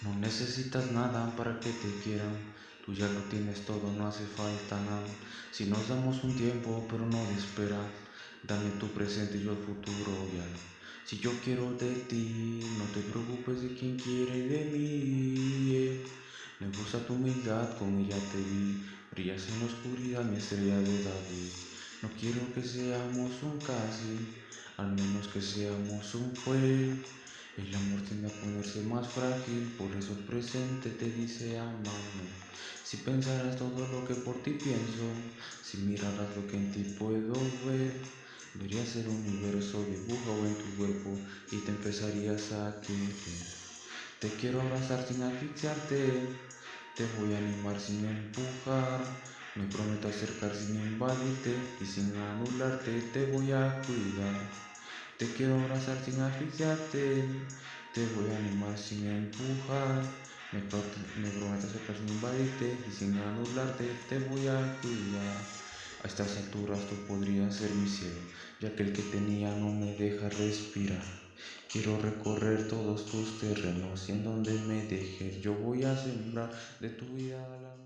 No necesitas nada para que te quieran, tú ya lo tienes todo, no hace falta nada. Si nos damos un tiempo, pero no de espera, dame tu presente y yo el futuro ya. Si yo quiero de ti, no te preocupes de quién quiere de mí. Me gusta tu humildad, con ella te vi, brillas en la oscuridad, mi estrella de David. No quiero que seamos un casi, al menos que seamos un fue. El amor tiende a ponerse más frágil, por eso el presente te dice amame. Si pensaras todo lo que por ti pienso, si miraras lo que en ti puedo ver, verías el universo dibujado en tu cuerpo y te empezarías a querer. Te quiero abrazar sin asfixiarte, te voy a animar sin empujar, me prometo acercar sin invadirte y sin anularte te voy a cuidar. Te quiero abrazar sin asfixiarte, te voy a animar sin empujar, me prometo acercar sin invadirte y sin anularte te voy a cuidar. A estas alturas tú podrías ser mi cielo, ya que el que tenía no me deja respirar. Quiero recorrer todos tus terrenos y en donde me dejes yo voy a sembrar de tu vida a la mía.